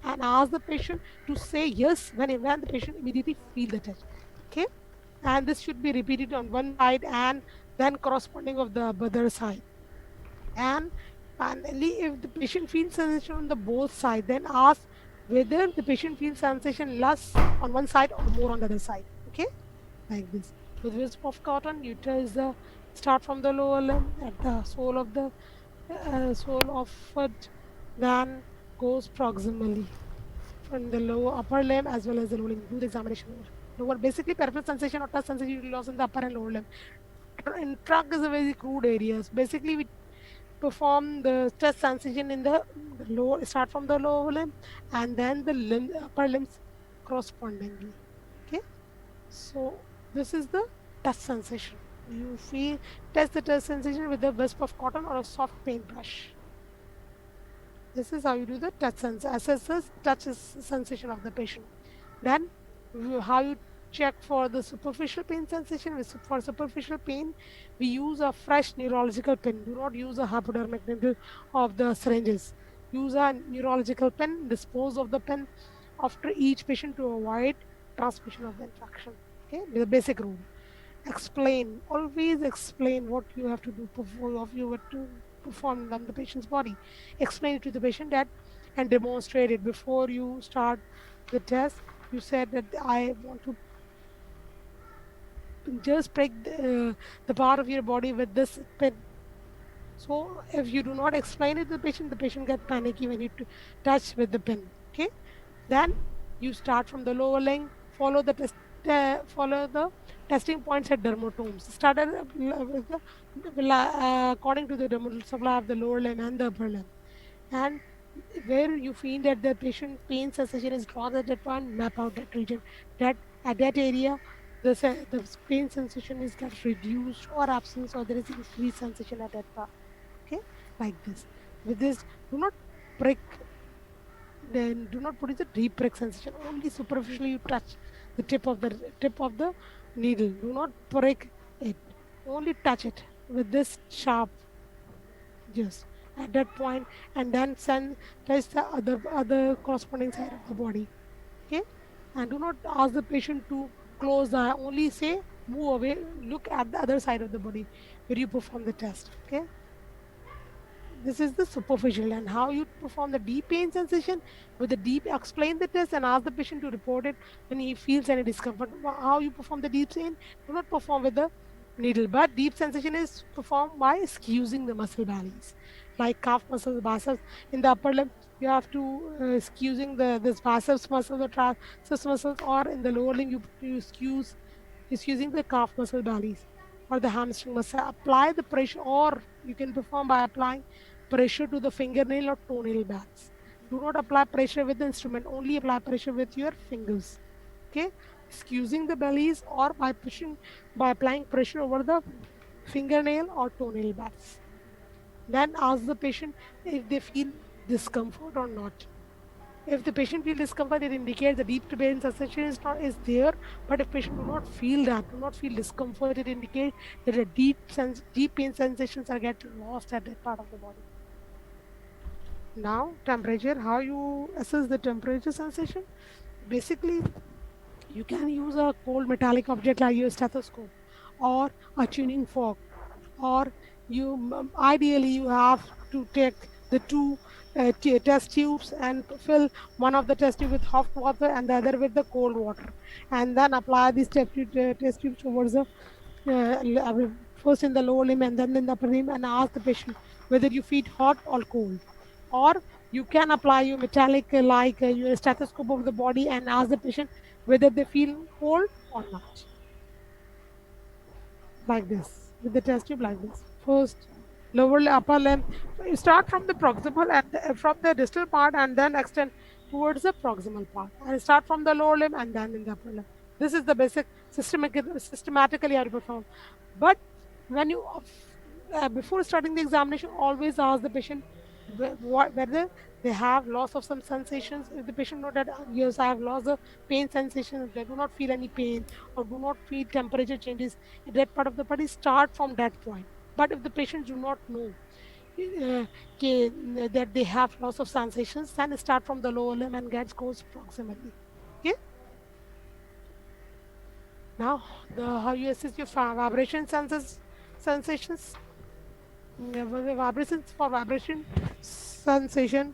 and ask the patient to say yes when the patient immediately feel the touch. Okay, and this should be repeated on one side and then corresponding of the other side. And finally, if the patient feels sensation on the both side, then ask whether the patient feels sensation less on one side or more on the other side. Okay, like this. With wisp of cotton, you touch the start from the lower limb at the sole of foot, then goes proximally from the lower upper limb as well as the lower limb. Do the examination over. Lower, basically peripheral sensation or touch sensation you lost in the upper and lower limb. In trunk is a very crude areas. Basically, we perform the test sensation in the lower, start from the lower limb and then the upper limbs correspondingly. Okay, so this is the touch sensation. You feel test the touch sensation with a wisp of cotton or a soft paintbrush. This is how you do the touch assess the touch sensation of the patient. Then how you check for the superficial pain sensation. For superficial pain, we use a fresh neurological pin. Do not use a hypodermic needle of the syringes. Use a neurological pin. Dispose of the pin after each patient to avoid transmission of the infection. Okay, the basic rule. Explain. Always explain what you have to do before of you were to perform on the patient's body. Explain it to the patient that and demonstrate it before you start the test. You said that I want to just prick the part of your body with this pin. So if you do not explain it to the patient gets panicky when you touch with the pin. Okay, then you start from the lower leg, follow the follow the testing points at dermatomes. Start with according to the dermal supply of the lower limb and the upper limb, and where you feel that the patient pain sensation is drawn at that point, map out that region. That at that area, the pain sensation is get reduced or absence, or there is increased sensation at that part. Okay, like this. With this, do not prick, then do not put it a deep prick sensation. Only superficially you touch the tip of the needle. Do not prick it. Only touch it with this sharp just at that point, and then send touch the other corresponding side of the body. Okay, and do not ask the patient to close the eye. Only say move away, look at the other side of the body where you perform the test. Okay, this is the superficial. And how you perform the deep pain sensation with the deep, explain the test and ask the patient to report it when he feels any discomfort. How you perform the deep pain, do not perform with the needle, but deep sensation is performed by squeezing the muscle bellies like calf muscles, biceps. In the upper limb you have to squeezing the this biceps muscle or triceps muscles, or in the lower limb you squeeze is using the calf muscle bellies or the hamstring muscle. Apply the pressure, or you can perform by applying pressure to the fingernail or toenail beds. Do not apply pressure with the instrument, only apply pressure with your fingers. Okay, squeezing the bellies or by pushing by applying pressure over the fingernail or toenail beds. Then ask the patient if they feel discomfort or not. If the patient feel discomfort, it indicates the deep pain sensation is there. But if patient do not feel that, do not feel discomfort, it indicates that the deep pain sensations are get lost at that part of the body. Now, temperature. How you assess the temperature sensation? Basically, you can use a cold metallic object like your stethoscope or a tuning fork, or ideally you have to take the two test tubes and fill one of the test tube with hot water and the other with the cold water, and then apply these test tubes towards the first in the lower limb and then in the upper limb, and ask the patient whether you feel hot or cold. Or you can apply your metallic your stethoscope over the body and ask the patient whether they feel cold or not, like this with the test tube like this. First, upper limb. You start from the proximal and from the distal part and then extend towards the proximal part. And start from the lower limb and then in the upper limb. This is the basic systematically how to perform. But when you before starting the examination, always ask the patient whether they have loss of some sensations. If the patient know that yes, I have lost the pain sensations, they do not feel any pain or do not feel temperature changes in that part of the body, start from that point. But if the patient do not know, uh, that they have loss of sensations, then start from the lower limb and goes proximally. Okay. Now, how you assess your vibration sensations. Vibrations for vibration sensation,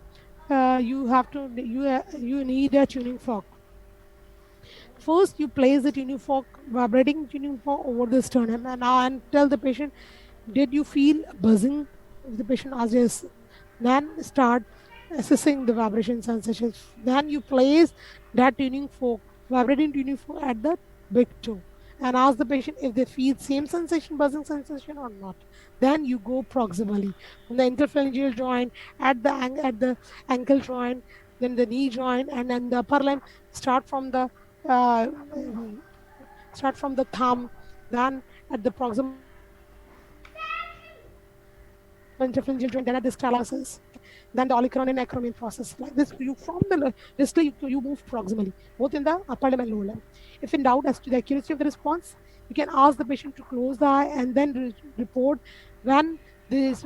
you need a tuning fork. First, you place the tuning fork, vibrating tuning fork over the sternum, and tell the patient, "Did you feel buzzing?" If the patient asks yes, then start assessing the vibration sensations. Then you place that tuning fork, vibrating tuning fork, at the big toe, and ask the patient if they feel same sensation, buzzing sensation or not. Then you go proximally from the interphalangeal joint at the ankle joint, then the knee joint, and then the upper limb. Start from the uh, mm, start from the thumb, then at the proximal interphalangeal joint, then at the sternum process, then the olecranon and acromion process. Like this, you from the distal you move proximally, both in the upper limb and lower limb. If in doubt as to the accuracy of the response, you can ask the patient to close the eye and then report when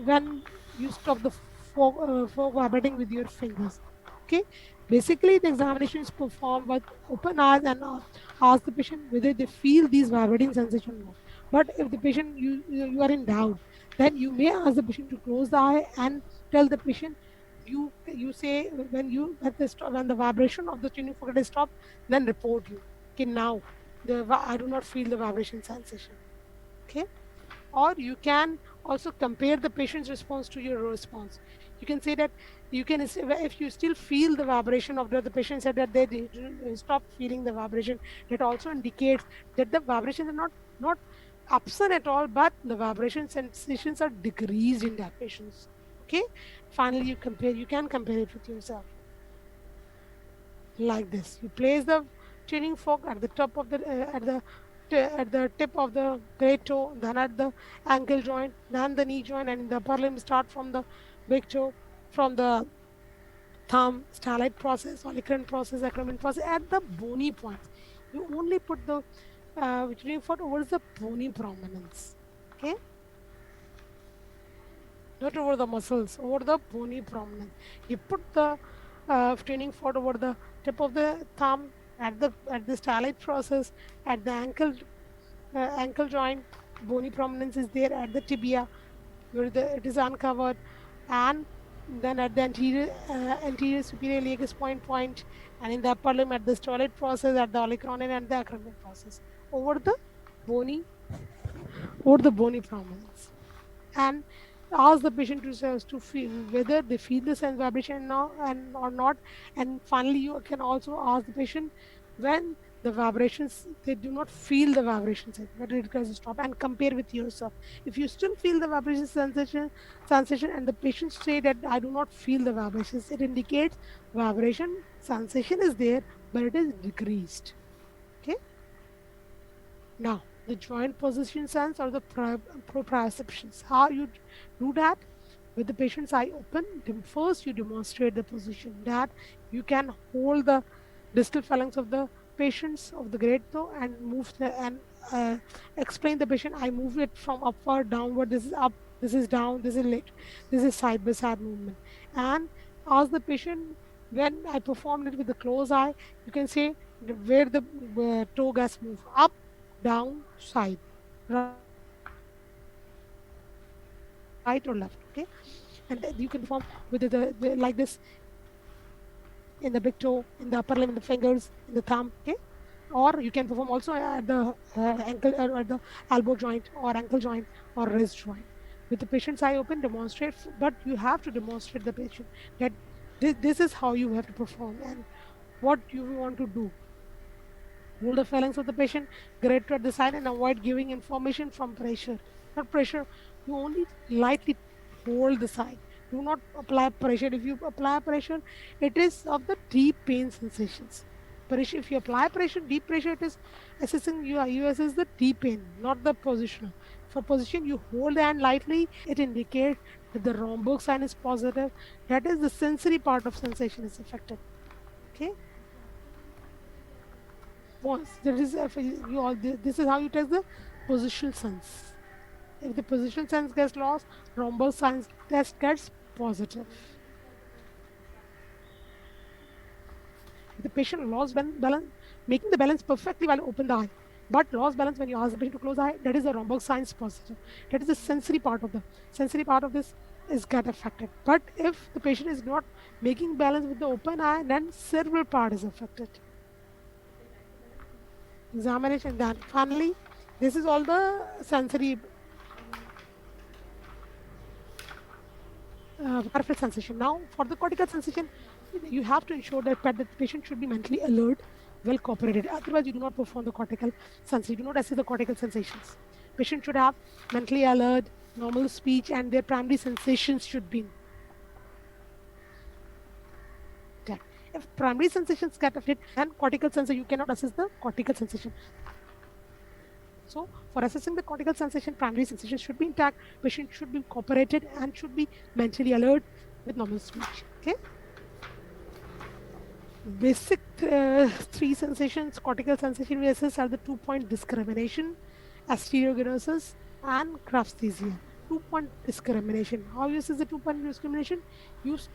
when you stop the fork vibrating with your fingers. Okay. Basically, the examination is performed with open eyes and ask the patient whether they feel these vibrating sensations or not. But if the patient you are in doubt, then you may ask the patient to close the eye and tell the patient, you say when when the vibration of the tuning fork is stopped, then report you. Okay, now I do not feel the vibration sensation. Okay. Or you can also compare the patient's response to your response. You can say that if you still feel the vibration of the patient said that they stop feeling the vibration, that also indicates that the vibrations are not absent at all, but the vibration sensations are decreased in that patients. Okay. Finally, you can compare it with yourself like this. You place the tuning fork at the top of the at the tip of the great toe, then at the ankle joint, then the knee joint, and in the upper limb start from the big toe, from the thumb, starlight process, olecranon process, acromion process at the bony points. You only put the tuning fork towards the bony prominence. Okay, not over the muscles, over the bony prominence. You put the tuning fork over the tip of the thumb at the starlight process, at the ankle joint, bony prominence is there at the tibia where it is uncovered, and then at the anterior superior iliacus point, and in the upper limb at the starlight process, at the olecranon and the acromion process over the bony bony prominence. And ask the patient to feel whether they feel the sense vibration now and or not. And finally, you can also ask the patient when the vibrations they do not feel the vibrations but it does stop, and compare with yourself. If you still feel the vibration sensation and the patient say that I do not feel the vibrations, it indicates vibration sensation is there but it is decreased. Okay. Now, the joint position sense or the proprioceptions. How you do that? With the patient's eye open, first you demonstrate the position that you can hold the distal phalanx of the patients of the great toe and uh, explain the patient. I move it from upward, downward. This is up. This is down. This is late. This is side by side movement. And ask the patient when I performed it with the closed eye. You can say where the toe gets moved up, down, side, right or left. Okay, and then you can perform with like this in the big toe, in the upper limb, in the fingers, in the thumb. Okay, or you can perform also at the ankle or at the elbow joint or ankle joint or wrist joint. With the patient's eye open, demonstrate, but you have to demonstrate the patient that this is how you have to perform and what you want to do. Hold the phalanx of the patient, greater at the side, and avoid giving information from pressure. Not pressure, you only lightly hold the side. Do not apply pressure. If you apply pressure, it is of the deep pain sensations. Pressure, if you apply pressure, deep pressure, it is assessing you assess the deep pain, not the positional. For position, you hold the hand lightly, it indicates that the Romberg sign is positive. That is the sensory part of sensation is affected. Okay. Once there is you all this is how you test the positional sense. If the positional sense gets lost, rhombus signs test gets positive. If the patient lost balance, making the balance perfectly while open the eye, but lost balance when you ask the patient to close the eye, that is the Romberg signs positive. That is the sensory part of this is get affected. But if the patient is not making balance with the open eye, then cerebral part is affected. Examination done. Finally, this is all the sensory peripheral sensation. Now, for the cortical sensation, you have to ensure that the patient should be mentally alert, well cooperated. Otherwise, you do not perform the cortical sensation. You do not assess the cortical sensations. Patient should have mentally alert, normal speech, and their primary sensations should be intact. If primary sensations get affected, then cortical sensation, you cannot assess the cortical sensation. So, for assessing the cortical sensation, primary sensation should be intact, patient should be cooperated and should be mentally alert with normal speech. Okay. Basic three sensations, cortical sensation we assess are the 2-point discrimination, astereognosis, and graphesthesia. 2-point discrimination. How you assess the 2-point discrimination? Use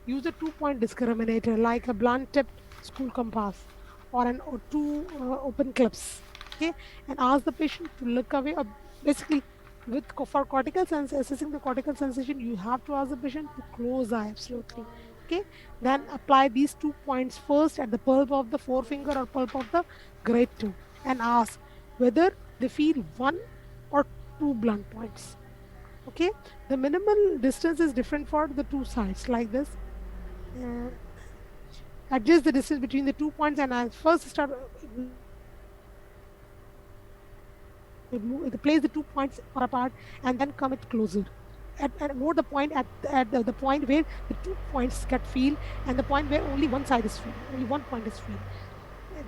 a 2-point discriminator like a blunt-tipped school compass or two open clips. Okay, and ask the patient to look away. Or basically, for cortical sense assessing the cortical sensation, you have to ask the patient to close eye absolutely. Okay, then apply these 2 points first at the pulp of the forefinger or pulp of the great toe and ask whether they feel one or two blunt points. Okay, the minimal distance is different for the two sides like this. uh, Adjust the distance between the 2 points and I first start place the 2 points far apart and then come it closer. And more the point at the point where the 2 points get feel and the point where only one side is feel, only one point is feel.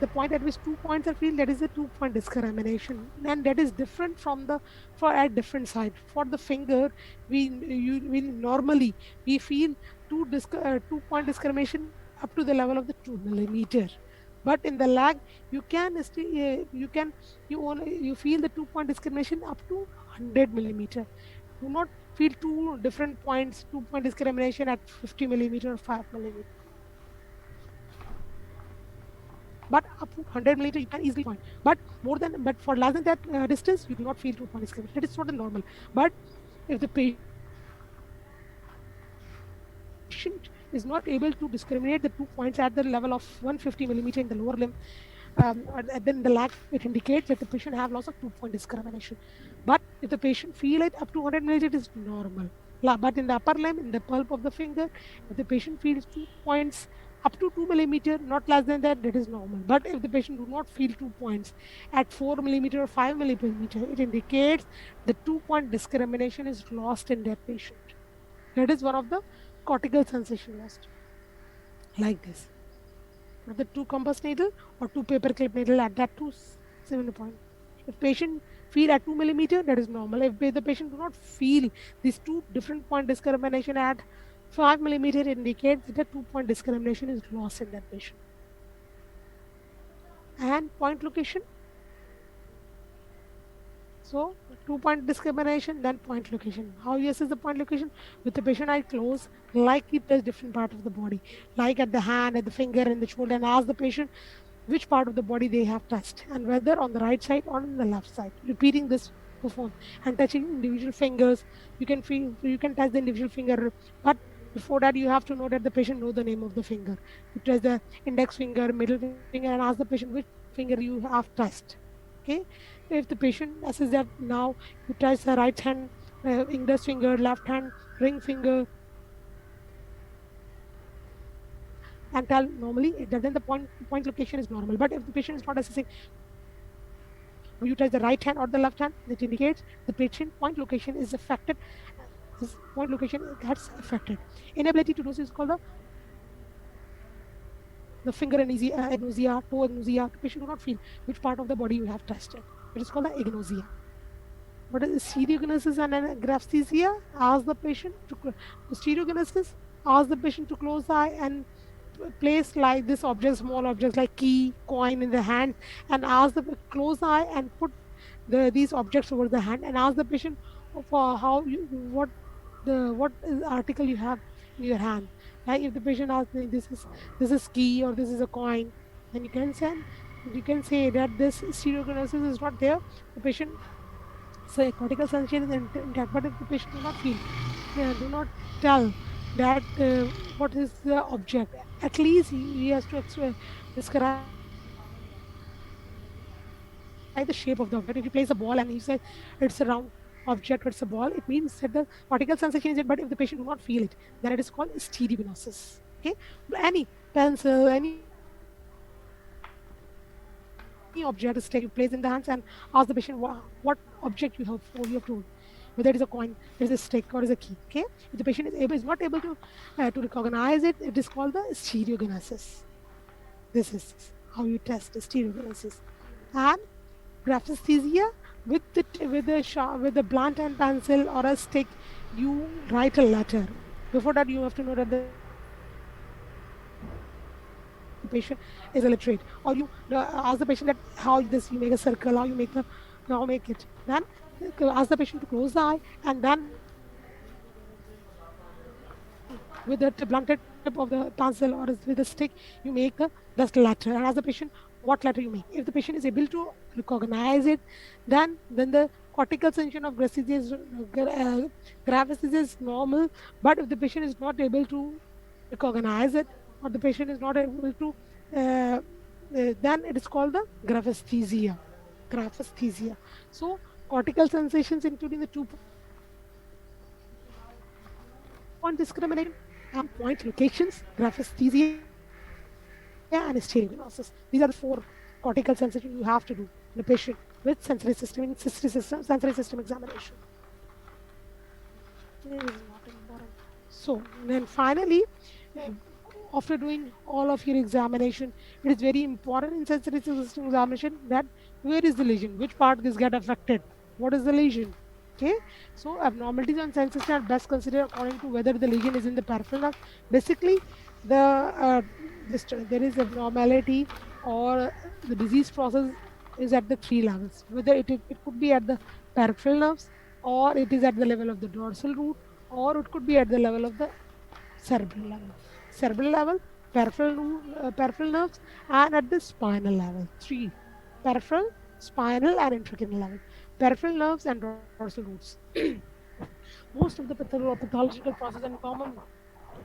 The point at which 2 points are feel, that is a 2-point discrimination, and that is different from the for at different side. For the finger, we normally we feel 2-point discrimination up to the level of the 2 millimeter. But in the leg, you can you feel the 2-point discrimination up to 100 millimeter. Do not feel two different points, 2-point discrimination at 50 millimeter or 5 millimeter. But up to 100 millimeter, you can easily point. But for less than that distance, you do not feel 2-point discrimination. That is not the normal. But if the patient is not able to discriminate the 2 points at the level of 150 millimeter in the lower limb, then the lag, it indicates that the patient have loss of 2-point discrimination. But if the patient feel it up to 100 millimeter, it is normal. But in the upper limb, in the pulp of the finger, if the patient feels 2 points up to 2 millimeter, not less than that, that is normal. But if the patient do not feel 2 points at 4 millimeter or 5 millimeter, it indicates the 2-point discrimination is lost in that patient. That is one of the cortical sensation lost. Like this. The 2 compass needle or 2 paper clip needle at that 7 point. If patient feel at 2 millimeter, that is normal. If the patient do not feel these 2 different point discrimination at 5 millimeter, indicates that the 2-point discrimination is lost in that patient. And point location. So 2-point discrimination, then point location. How you assess the point location? With the patient eye closed, like it does different part of the body, like at the hand, at the finger, and the shoulder, and ask the patient which part of the body they have touched and whether on the right side or on the left side. Repeating this perform and touching individual fingers. You can touch the individual finger, but before that you have to know that the patient know the name of the finger. You touch the index finger, middle finger, and ask the patient which finger you have touched. Okay, if the patient assesses that now you touch the right hand index finger, left hand ring finger, and tell normally then the point location is normal. But if the patient is not assessing, you touch the right hand or the left hand, it indicates the patient point location is affected. This point location gets affected. Inability to notice is called the finger agnosia, toe agnosia. The patient do not feel which part of the body you have touched. It is called the agnosia. What is stereognosis and graphesthesia? Ask the patient to stereognosis. Ask the patient to close the eye and place like this object, small objects like key, coin in the hand, and ask the close the eye and put these objects over the hand and ask the patient for what the what is article you have in your hand. Like if the patient asks me, this is key or this is a coin, then you can say that this stereognosis is not there. The patient say cortical sensation is intact, but if the patient do not feel, do not tell that what is the object, at least he has to describe the shape of the object. If you place a ball and he says it's a round object, it's a ball, it means that the cortical sensation is it. But if the patient do not feel it, then it is called stereognosis. Okay, any pencil, any object is take, you place in the hands and ask the patient what object you have told, whether it is a coin, it is a stick, or is a key. Okay, if the patient is not able to recognize it, it is called the stereognosis. This is how you test the stereognosis. And graphisthesia, with the blunt and pencil or a stick, you write a letter. Before that, you have to know that the patient is illiterate, or you ask the patient that how this you make a circle, how you make now make it. Then ask the patient to close the eye, and then with the blunted tip of the pencil or with the stick, you make the letter, and ask the patient what letter you make. If the patient is able to recognize it, then the cortical sensation of gravis is normal. But if the patient is not able to recognize it, or the patient is not able to, then it is called the gravisthesia. Gravisthesia. So cortical sensations including the 2 point discrimination and 3 point locations, gravisthesia and stereognosis. These are the 4 cortical sensations you have to do in a patient with sensory system examination. It is not important. So then finally, uh, after doing all of your examination, it is very important in sensory system examination that where is the lesion, which part is get affected, what is the lesion. Okay, so abnormalities on sense system are best considered according to whether the lesion is in the peripheral nerve. Basically, the there is abnormality or the disease process is at the 3 levels. Whether it could be at the peripheral nerves, or it is at the level of the dorsal root, or it could be at the level of the cerebral level. Cerebral level, peripheral nerves, and at the spinal level. Three: peripheral, spinal, and intracranial level. Peripheral nerves and dorsal roots. Most of the pathological process and common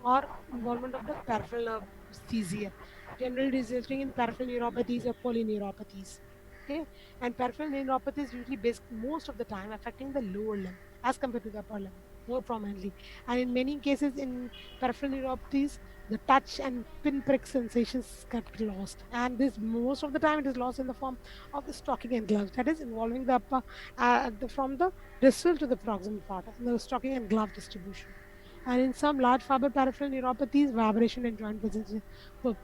are involvement of the peripheral nerve anesthesia, generally resulting in peripheral neuropathies or polyneuropathies. Okay, and peripheral neuropathy is usually based most of the time affecting the lower limb as compared to the upper limb more prominently. And in many cases, in peripheral neuropathies, the touch and pinprick sensations get lost. And this most of the time it is lost in the form of the stocking and gloves. That is involving the upper from the distal to the proximal part, the stocking and glove distribution. And in some large fiber peripheral neuropathies, vibration and joint presence. Well,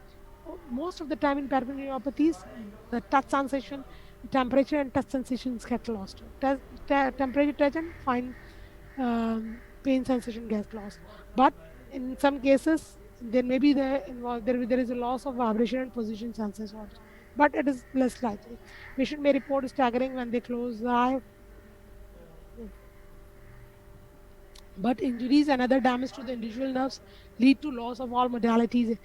most of the time in peripheral neuropathies, the touch sensation, temperature, and touch sensations get lost. Temperature, touch, and fine pain sensation gets lost. But in some cases, there may be there is a loss of vibration and position sensors also. But it is less likely. Patient may report staggering when they close the eye. But injuries and other damage to the individual nerves lead to loss of all modalities.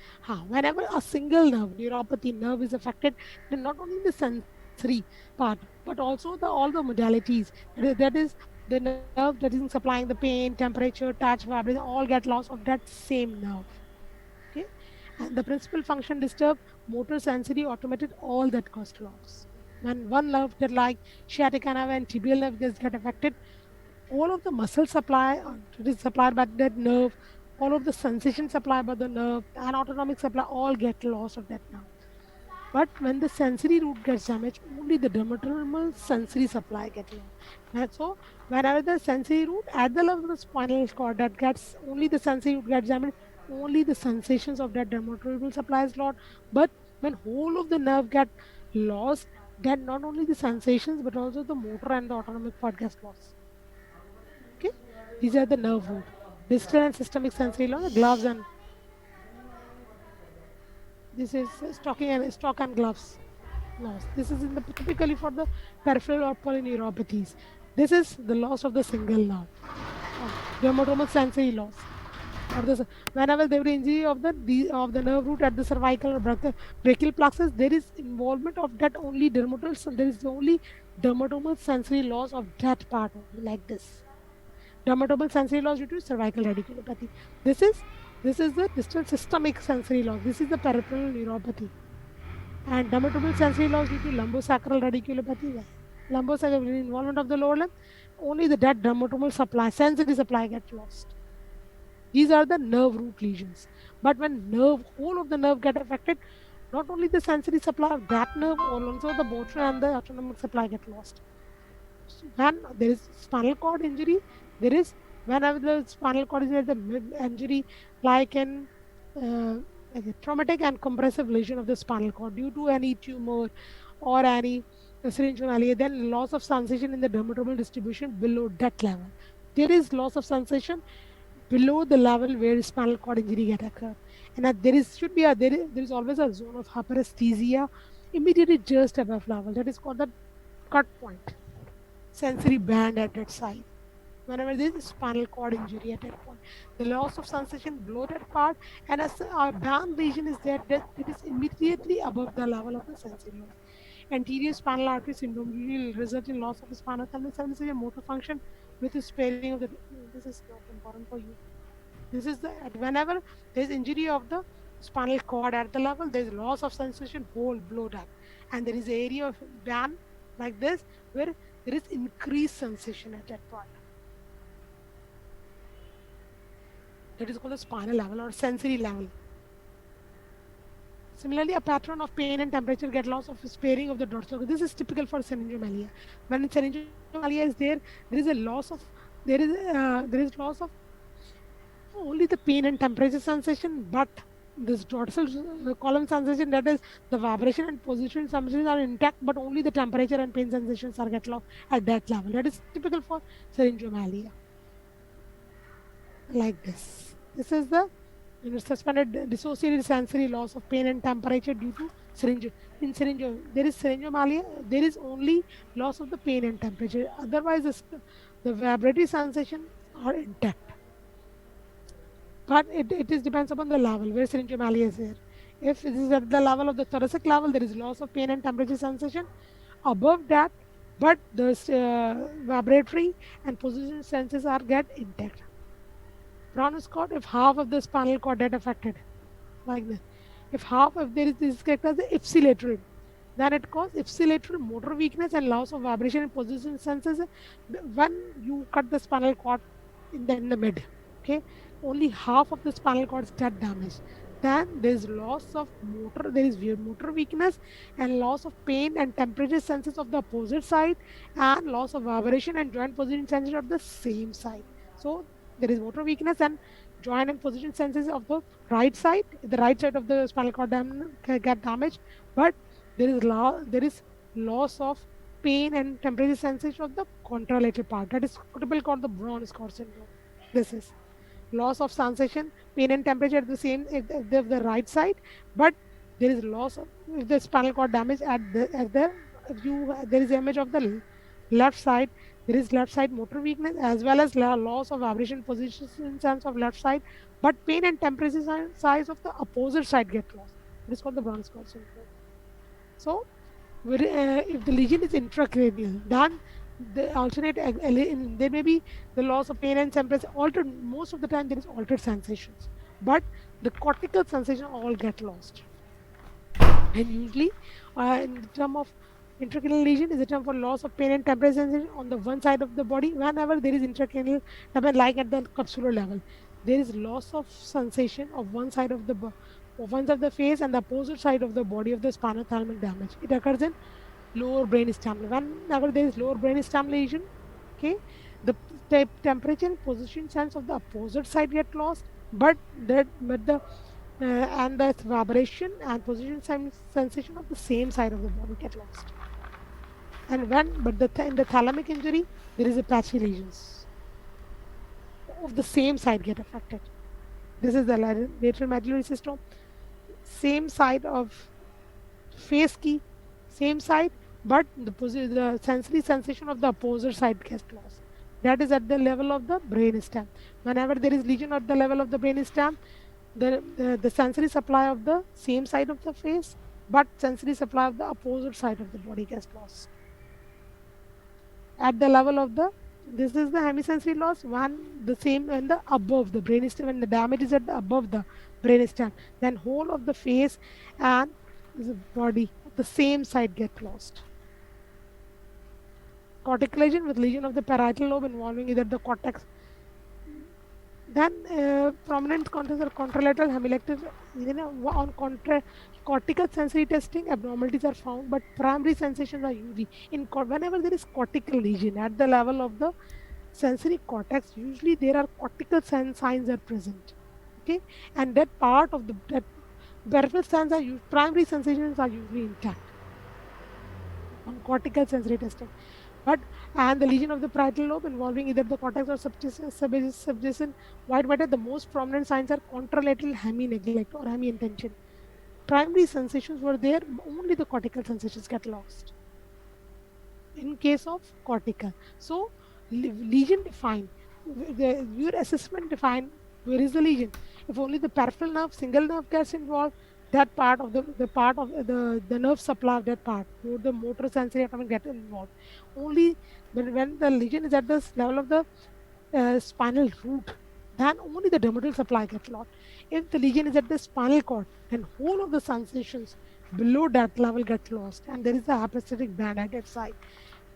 Whenever a single neuropathy nerve is affected, then not only the sensory part, but also all the modalities. That is the nerve that is supplying the pain, temperature, touch, vibration, all get loss of that same nerve. Okay, and the principal function disturbed, motor, sensory, automated, all that cost loss. When one nerve, that like sciatica nerve and tibial nerve, get affected, all of the muscle supply it is supplied by that nerve, all of the sensation supplied by the nerve and autonomic supply all get loss of that nerve. But when the sensory root gets damaged, only the dermatodermal sensory supply gets lost. And so whenever the sensory root at the level of the spinal cord that gets only the sensory root gets damaged, only the sensations of that dermatodermal supply is lost. But when whole of the nerve get lost, then not only the sensations but also the motor and the autonomic part gets lost. Okay, these are the nerve root, distal and systemic sensory loss, gloves and this is stock and gloves loss. This is in the typically for the peripheral or polyneuropathies. This is the loss of the single nerve dermatomal sensory loss. Or the, whenever there is injury of the nerve root at the cervical or brachial plexus, there is involvement of that only dermatomal. So there is only dermatomal sensory loss of that part only, like this. Dermatomal sensory loss due to cervical radiculopathy. This is this is the distal systemic sensory loss. This is the peripheral neuropathy. And dermatomal sensory loss due to lumbosacral radiculopathy. Lumbosacral involvement of the lower limb. Only the that dermatomal supply, sensory supply gets lost. These are the nerve root lesions. But when whole of the nerve get affected, not only the sensory supply of that nerve, also the motor and the autonomic supply get lost. So when there is spinal cord injury, there is whenever the spinal cord is there, the injury like in like a traumatic and compressive lesion of the spinal cord due to any tumor or any syringomelia, then loss of sensation in the dermatomal distribution below that level. There is loss of sensation below the level where spinal cord injury get occur, and there is should be there is always a zone of hyperesthesia immediately just above level. That is called the cut point sensory band at that side. Whenever there is spinal cord injury at that point, the loss of sensation below that part, and as our band lesion is there, that it is immediately above the level of the sensory loss. Anterior spinal artery syndrome will result in loss of spinal column and motor function with the sparing of the. This is not important for you. This is the whenever there is injury of the spinal cord at the level, there is loss of sensation whole below that, and there is area of band like this where there is increased sensation at that part. That is called the spinal level or sensory level. Similarly, a pattern of pain and temperature get loss of sparing of the dorsal. This is typical for syringomelia. When syringomelia is there, there is a loss of there is loss of only the pain and temperature sensation, but this dorsal column sensation, that is the vibration and position sensations are intact, but only the temperature and pain sensations are get lost at that level. That is typical for syringomelia. Like this. This is the suspended dissociated sensory loss of pain and temperature due to syringe. In syringe, there is syringomelia. There is only loss of the pain and temperature. Otherwise, the vibratory sensations are intact. But it is depends upon the level where syringomelia is there. If it is at the level of the thoracic level, there is loss of pain and temperature sensation. Above that, but the vibratory and position senses are get intact. Brown's cord, if half of the spinal cord get affected, like this. If half of there is this character as the ipsilateral, then it causes ipsilateral motor weakness and loss of vibration and position senses. When you cut the spinal cord in the mid, okay, only half of the spinal cord get damaged. Then there is loss of motor, there is motor weakness and loss of pain and temperature senses of the opposite side, and loss of vibration and joint position senses of the same side. So there is motor weakness and joint and position senses of the right side. The right side of the spinal cord get damaged, but there is loss of pain and temperature sensation of the contralateral part. That is typically called the Brown's cord syndrome. This is loss of sensation, pain and temperature at the same if the right side, but there is loss of if the spinal cord damage at the if you there is image of the left side, there is left side motor weakness as well as loss of vibration position sense of left side, but pain and temperature size of the opposite side get lost. It is called the Brown's cord syndrome. So if the lesion is intracranial, then the alternate there may be the loss of pain and temperature altered. Most of the time there is altered sensations, but the cortical sensation all get lost. And usually in the term of intracranial lesion is a term for loss of pain and temperature sensation on the one side of the body. Whenever there is intracranial, like at the capsular level, there is loss of sensation of one side of the of one side of the face and the opposite side of the body of the spinal thalamic damage. It occurs in lower brain stem. Whenever there is lower brain stem lesion, okay, the temperature and position sense of the opposite side get lost, but the and the vibration and position sensation of the same side of the body get lost. And but in the thalamic injury, there is a patchy lesions of the same side get affected. This is the lateral medullary system, same side of face key, same side, but the sensory sensation of the opposite side gets lost. that is at the level of the brain stem. Whenever there is lesion at the level of the brain stem, the sensory supply of the same side of the face, but sensory supply of the opposite side of the body gets lost. At the level of the, this is the hemisensory loss, one the same when the above the brainstem, when the damage is at the above the brainstem, then whole of the face and the body the same side get lost. Cortical lesion with lesion of the parietal lobe involving either the cortex. Then prominent contours are contralateral hemilective. On cortical sensory testing, abnormalities are found, but primary sensations are usually whenever there is cortical lesion at the level of the sensory cortex. Usually there are cortical signs are present. Okay, and that part of the that peripheral signs are primary sensations are usually intact on cortical sensory testing. But and the lesion of the parietal lobe involving either the cortex or subjacent white matter, the most prominent signs are contralateral hemi neglect or hemi intention. Primary sensations were there, only the cortical sensations get lost. In case of cortical, so lesion defined, your assessment defined where is the lesion. If only the peripheral nerve, single nerve gets involved, that part of the part of the nerve supply of that part, the motor sensory autonomic get involved. Only when the lesion is at the level of the spinal root, then only the dermatal supply gets lost. If the lesion is at the spinal cord, then whole of the sensations below that level get lost, and there is a hypostatic band at that side.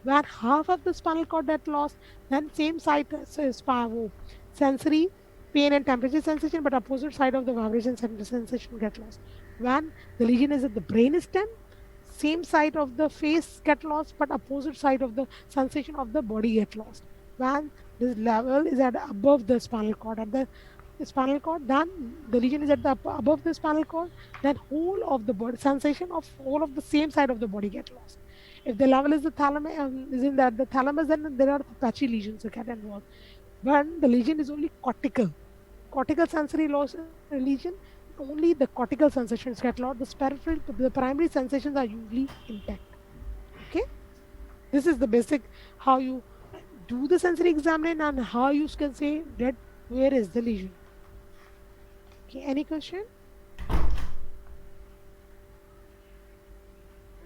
Where half of the spinal cord get lost, then same side sensory pain and temperature sensation, but opposite side of the vibration sensation get lost. When the lesion is at the brain stem, same side of the face get lost, but opposite side of the sensation of the body get lost. When this level is at above the spinal cord, at the spinal cord, then the lesion is at the above the spinal cord, then whole of the body sensation of whole of the same side of the body get lost. If the level is the thalamus, is in that the thalamus, then there are patchy lesions that get involved. When the lesion is only cortical sensory loss lesion, only the cortical sensations get lost. The primary sensations are usually intact. Okay, this is the basic how you do the sensory examination and how you can say that where is the lesion. Okay, any question?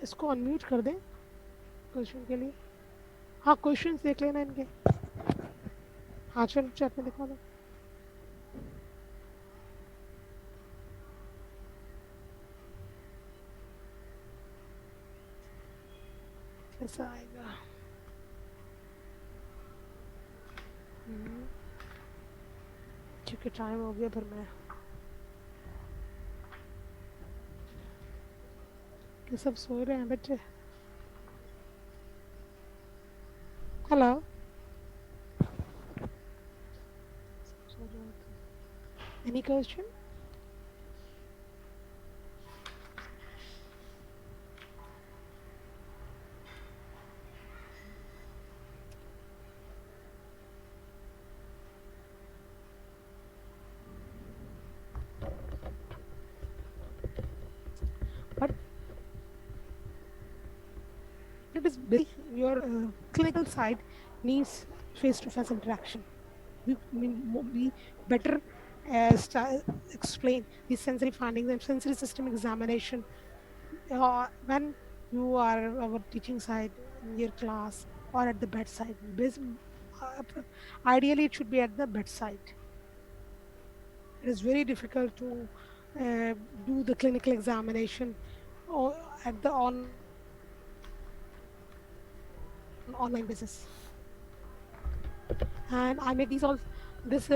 इसको unmute कर दें question के लिए. हाँ, questions देख लेना इनके. हाँ, चलो चैट में दिखा दो. ऐसा आएगा. क्योंकि टाइम हो गया, फिर मैं कि सब सो रहे हैं बच्चे. Hello, any question? But it is your clinical side needs face-to-face interaction. We better explain the sensory findings and sensory system examination when you are our teaching side in your class or at the bedside. Ideally, it should be at the bedside. It is very difficult to do the clinical examination or at the online basis. And I make these all this